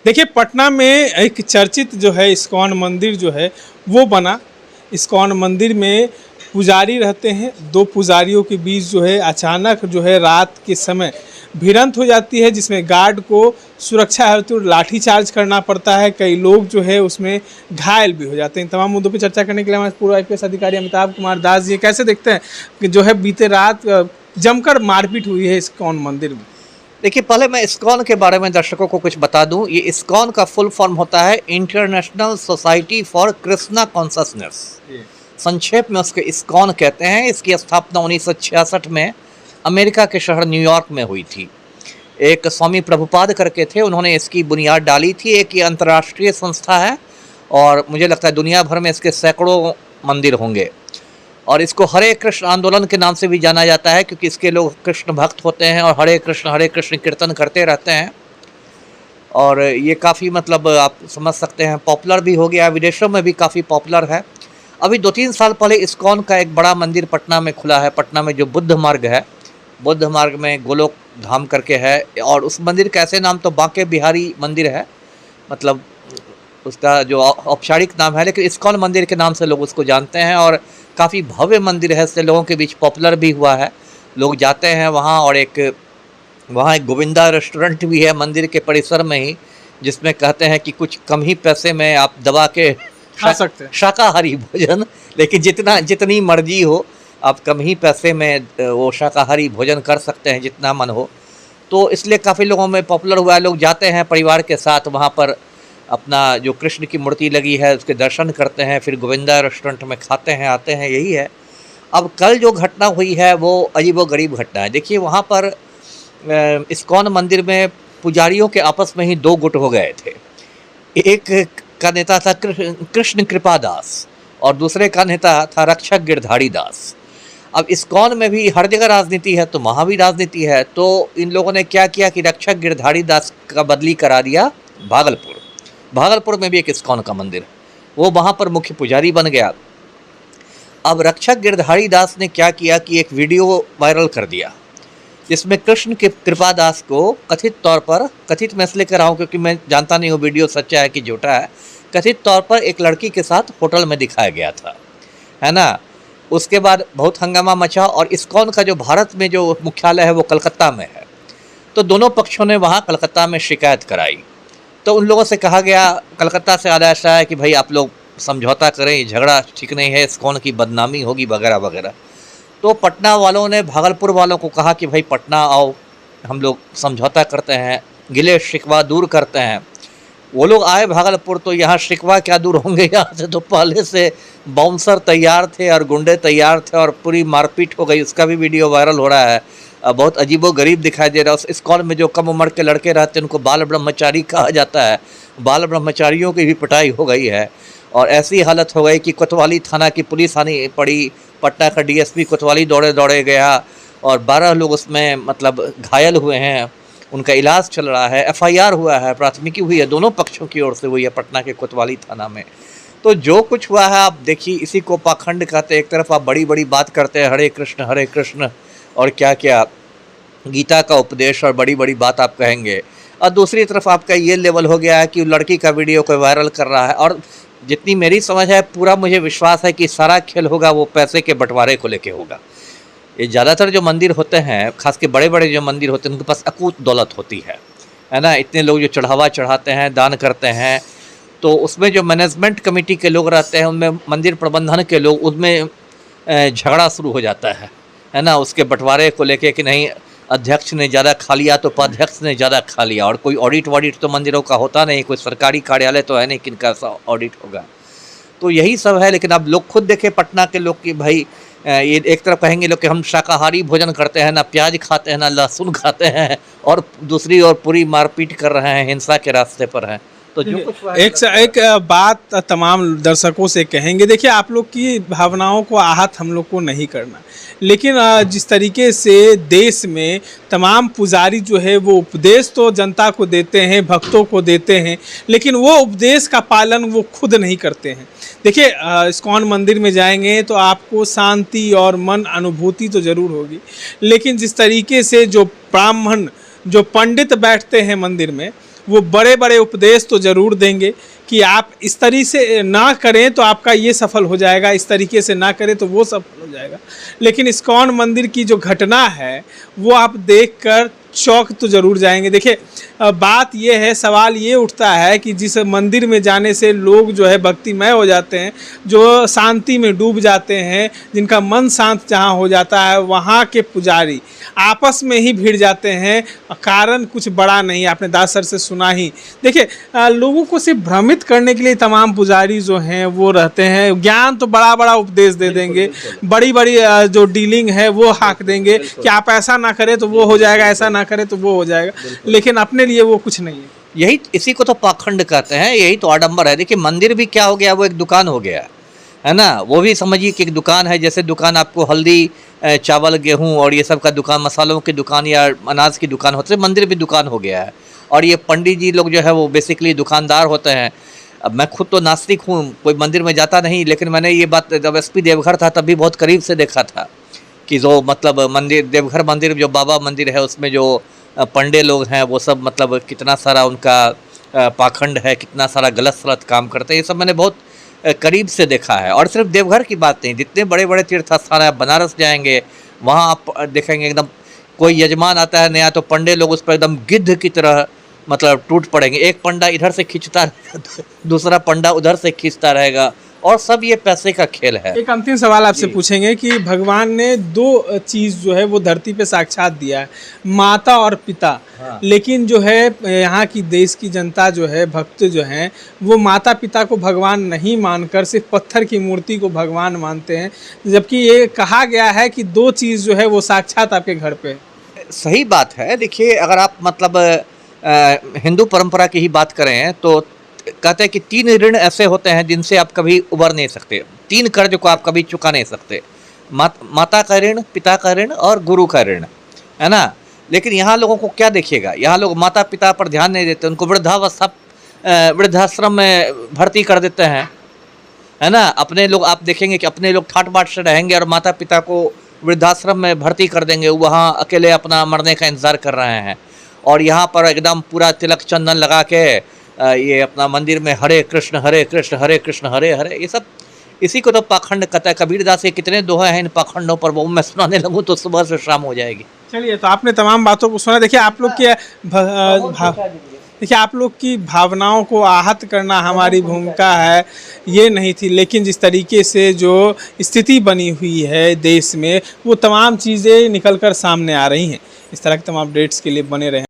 देखिए, पटना में एक चर्चित जो है इस्कॉन मंदिर जो है वो बना। इस्कॉन मंदिर में पुजारी रहते हैं, दो पुजारियों के बीच जो है अचानक जो है रात के समय भिड़ंत हो जाती है, जिसमें गार्ड को सुरक्षा हेतु लाठी चार्ज करना पड़ता है। कई लोग जो है उसमें घायल भी हो जाते हैं। तमाम मुद्दों पर चर्चा करने के लिए हमारे पूर्व IPS अधिकारी अमिताभ कुमार दास जी कैसे देखते हैं कि जो है बीते रात जमकर मारपीट हुई है इस्कॉन मंदिर में। देखिए, पहले मैं इस्कॉन के बारे में दर्शकों को कुछ बता दूं। ये इस्कॉन का फुल फॉर्म होता है international society for Krishna consciousness. संक्षेप में उसके इस्कॉन कहते हैं। इसकी स्थापना 1966 में अमेरिका के शहर न्यूयॉर्क में हुई थी। एक स्वामी प्रभुपाद करके थे, उन्होंने इसकी बुनियाद डाली थी। एक ये अंतर्राष्ट्रीय संस्था है और मुझे लगता है दुनिया भर में इसके सैकड़ों मंदिर होंगे। और इसको हरे कृष्ण आंदोलन के नाम से भी जाना जाता है, क्योंकि इसके लोग कृष्ण भक्त होते हैं और हरे कृष्ण कीर्तन करते रहते हैं। और ये काफ़ी मतलब आप समझ सकते हैं पॉपुलर भी हो गया, विदेशों में भी काफ़ी पॉपुलर है। अभी 2-3 साल पहले इस्कॉन का एक बड़ा मंदिर पटना में खुला है। पटना में जो बुद्ध मार्ग है, बुद्ध मार्ग में गोलोक धाम करके है, और उस मंदिर का ऐसे नाम तो बांके बिहारी मंदिर है, मतलब उसका जो औपचारिक नाम है, लेकिन इस्कॉन मंदिर के नाम से लोग उसको जानते हैं। और काफ़ी भव्य मंदिर है, इससे लोगों के बीच पॉपुलर भी हुआ है। लोग जाते हैं वहाँ। और वहाँ एक गोविंदा रेस्टोरेंट भी है मंदिर के परिसर में ही, जिसमें कहते हैं कि कुछ कम ही पैसे में आप दबा के खा सकते हैं शाकाहारी भोजन, लेकिन जितनी मर्जी हो आप कम ही पैसे में वो शाकाहारी भोजन कर सकते हैं जितना मन हो। तो इसलिए काफ़ी लोगों में पॉपुलर हुआ है। लोग जाते हैं परिवार के साथ वहाँ पर, अपना जो कृष्ण की मूर्ति लगी है उसके दर्शन करते हैं, फिर गोविंदा रेस्टोरेंट में खाते हैं, आते हैं, यही है। अब कल जो घटना हुई है वो अजीबोगरीब घटना है। देखिए, वहाँ पर इस्कॉन मंदिर में पुजारियों के आपस में ही 2 गुट हो गए थे। एक का नेता था कृष्ण कृपा दास और दूसरे का नेता था रक्षक गिरधारी दास। अब इस्कॉन में भी हर जगह राजनीति है, तो वहाँ भी राजनीति है। तो इन लोगों ने क्या किया कि रक्षक गिरधारी दास का बदली करा दिया भागलपुर में भी एक इस्कॉन का मंदिर, वो वहाँ पर मुख्य पुजारी बन गया। अब रक्षक गिरधारी दास ने क्या किया कि एक वीडियो वायरल कर दिया, जिसमें कृष्ण के कृपा दास को कथित तौर पर, कथित मैं इसलिए कर रहा हूँ क्योंकि मैं जानता नहीं हूँ वीडियो सच्चा है कि झूठा है, कथित तौर पर एक लड़की के साथ होटल में दिखाया गया था, है ना। उसके बाद बहुत हंगामा मचा और इस्कॉन का जो भारत में जो मुख्यालय है वो कलकत्ता में है। तो दोनों पक्षों ने वहाँ कलकत्ता में शिकायत कराई। तो उन लोगों से कहा गया, कलकत्ता से आदेश आया कि भाई आप लोग समझौता करें, ये झगड़ा ठीक नहीं है, इस्कॉन की बदनामी होगी वगैरह वगैरह। तो पटना वालों ने भागलपुर वालों को कहा कि भाई पटना आओ, हम लोग समझौता करते हैं, गिले शिकवा दूर करते हैं। वो लोग आए भागलपुर, तो यहाँ शिकवा क्या दूर होंगे, यहाँ से तो पहले से बाउंसर तैयार थे और गुंडे तैयार थे और पूरी मारपीट हो गई। उसका भी वीडियो वायरल हो रहा है। बहुत अजीबोगरीब दिखाई दे रहा है। उस इस्कॉन में जो कम उम्र के लड़के रहते हैं उनको बाल ब्रह्मचारी कहा जाता है। बाल ब्रह्मचारियों की भी पिटाई हो गई है और ऐसी हालत हो गई कि कोतवाली थाना की पुलिस आनी पड़ी। पटना का DSP कोतवाली दौड़े गया और 12 लोग उसमें मतलब घायल हुए हैं, उनका इलाज चल रहा है। FIR हुआ है, प्राथमिकी हुई है, दोनों पक्षों की ओर से हुई है पटना के कोतवाली थाना में। तो जो कुछ हुआ है आप देखिए, इसी को पाखंड कहते हैं। एक तरफ आप बड़ी बड़ी बात करते हैं हरे कृष्ण और क्या क्या गीता का उपदेश और बड़ी बड़ी बात आप कहेंगे, और दूसरी तरफ आपका ये लेवल हो गया है कि लड़की का वीडियो को वायरल कर रहा है। और जितनी मेरी समझ है, पूरा मुझे विश्वास है कि सारा खेल होगा वो पैसे के बंटवारे को लेके होगा। ये ज़्यादातर जो मंदिर होते हैं, खास के बड़े बड़े जो मंदिर होते हैं, उनके पास अकूत दौलत होती है ना। इतने लोग जो चढ़ावा चढ़ाते हैं, दान करते हैं, तो उसमें जो मैनेजमेंट कमेटी के लोग रहते हैं, उनमें मंदिर प्रबंधन के लोग, उनमें झगड़ा शुरू हो जाता है ना, उसके बंटवारे को लेके कि नहीं अध्यक्ष ने ज़्यादा खा लिया तो उपाध्यक्ष ने ज़्यादा खा लिया। और कोई ऑडिट तो मंदिरों का होता नहीं, कोई सरकारी कार्यालय तो है नहीं किनका ऐसा ऑडिट होगा। तो यही सब है। लेकिन अब लोग खुद देखे पटना के लोग कि भाई ये एक तरफ कहेंगे लोग कि हम शाकाहारी भोजन करते हैं, ना प्याज खाते हैं, ना लहसुन खाते हैं, और दूसरी ओर पूरी मारपीट कर रहे हैं, हिंसा के रास्ते पर हैं। तो जो कुछ एक बात तमाम दर्शकों से कहेंगे, देखिए आप लोग की भावनाओं को आहत हम लोग को नहीं करना, लेकिन जिस तरीके से देश में तमाम पुजारी जो है वो उपदेश तो जनता को देते हैं, भक्तों को देते हैं, लेकिन वो उपदेश का पालन वो खुद नहीं करते हैं। देखिए, इस्कॉन मंदिर में जाएंगे तो आपको शांति और मन अनुभूति तो ज़रूर होगी, लेकिन जिस तरीके से जो ब्राह्मण, जो पंडित बैठते हैं मंदिर में, वो बड़े बड़े उपदेश तो ज़रूर देंगे कि आप इस तरीके से ना करें तो आपका ये सफल हो जाएगा, इस तरीके से ना करें तो वो सफल हो जाएगा। लेकिन इस्कॉन मंदिर की जो घटना है वो आप देखकर चौंक तो ज़रूर जाएंगे। देखिए बात ये है, सवाल ये उठता है कि जिस मंदिर में जाने से लोग जो है भक्तिमय हो जाते हैं, जो शांति में डूब जाते हैं, जिनका मन शांत जहाँ हो जाता है, वहाँ के पुजारी आपस में ही भिड़ जाते हैं। कारण कुछ बड़ा नहीं, आपने दास सर से सुना ही। देखिए लोगों को सिर्फ भ्रमित करने के लिए तमाम पुजारी जो हैं वो रहते हैं। ज्ञान तो बड़ा बड़ा उपदेश दे देंगे, बड़ी बड़ी जो डीलिंग है वो हाँक देंगे कि आप ऐसा ना करें तो वो हो जाएगा, ऐसा ना करें तो वो हो जाएगा, लेकिन अपने लिए वो कुछ नहीं है। यही इसी को तो पाखंड कहते हैं, यही तो आडंबर है। देखिए मंदिर भी क्या हो गया, वो एक दुकान हो गया है ना। वो भी समझिए कि एक दुकान है, जैसे दुकान आपको हल्दी चावल गेहूं और ये सब का दुकान, मसालों की दुकान या अनाज की दुकान होती है, मंदिर भी दुकान हो गया है। और ये पंडित जी लोग जो है वो बेसिकली दुकानदार होते हैं। अब मैं खुद तो नास्तिक हूँ, कोई मंदिर में जाता नहीं, लेकिन मैंने ये बात जब एसपी देवघर था तब भी बहुत करीब से देखा था कि जो मतलब मंदिर, देवघर मंदिर जो बाबा मंदिर है, उसमें जो पंडे लोग हैं वो सब मतलब कितना सारा उनका पाखंड है, कितना सारा गलत सलत काम करते हैं, ये सब मैंने बहुत करीब से देखा है। और सिर्फ देवघर की बात नहीं, जितने बड़े बड़े तीर्थ स्थान है, आप बनारस जाएंगे वहाँ आप देखेंगे एकदम कोई यजमान आता है नया तो पंडे लोग उस पर एकदम गिद्ध की तरह मतलब टूट पड़ेंगे। एक पंडा इधर से खींचता दूसरा पंडा उधर से खींचता रहेगा, और सब ये पैसे का खेल है। एक अंतिम सवाल आपसे पूछेंगे कि भगवान ने दो चीज़ जो है वो धरती पे साक्षात दिया है, माता और पिता। हाँ। लेकिन जो है यहाँ की देश की जनता जो है, भक्त जो हैं, वो माता पिता को भगवान नहीं मानकर सिर्फ पत्थर की मूर्ति को भगवान मानते हैं, जबकि ये कहा गया है कि दो चीज़ जो है वो साक्षात आपके घर पे। सही बात है। देखिए अगर आप मतलब हिंदू परंपरा की ही बात करें तो कहते हैं कि 3 ऋण ऐसे होते हैं जिनसे आप कभी उबर नहीं सकते, 3 कर्ज को आप कभी चुका नहीं सकते, माता का ऋण, पिता का ऋण और गुरु का ऋण, है ना। लेकिन यहाँ लोगों को क्या देखिएगा, यहाँ लोग माता पिता पर ध्यान नहीं देते, उनको वृद्धाश्रम में भर्ती कर देते हैं, है ना। अपने लोग आप देखेंगे कि अपने लोग ठाट बाट से रहेंगे और माता पिता को वृद्धाश्रम में भर्ती कर देंगे, वहाँ अकेले अपना मरने का इंतज़ार कर रहे हैं। और यहाँ पर एकदम पूरा तिलक चंदन लगा के ये अपना मंदिर में हरे कृष्ण हरे कृष्ण हरे कृष्ण हरे हरे, ये सब इसी को तो पाखंड कहता है। कबीरदास के कितने दोहे हैं इन पाखंडों पर, वो मैं सुनाने लगूँ तो सुबह से शाम हो जाएगी। चलिए, तो आपने तमाम बातों को सुना। देखिए आप लोग की भावनाओं को आहत करना हमारी भूमिका है, ये नहीं थी। लेकिन जिस तरीके से जो स्थिति बनी हुई है देश में, वो तमाम चीज़ें निकल कर सामने आ रही हैं। इस तरह के तमाम अपडेट्स के लिए बने रहें।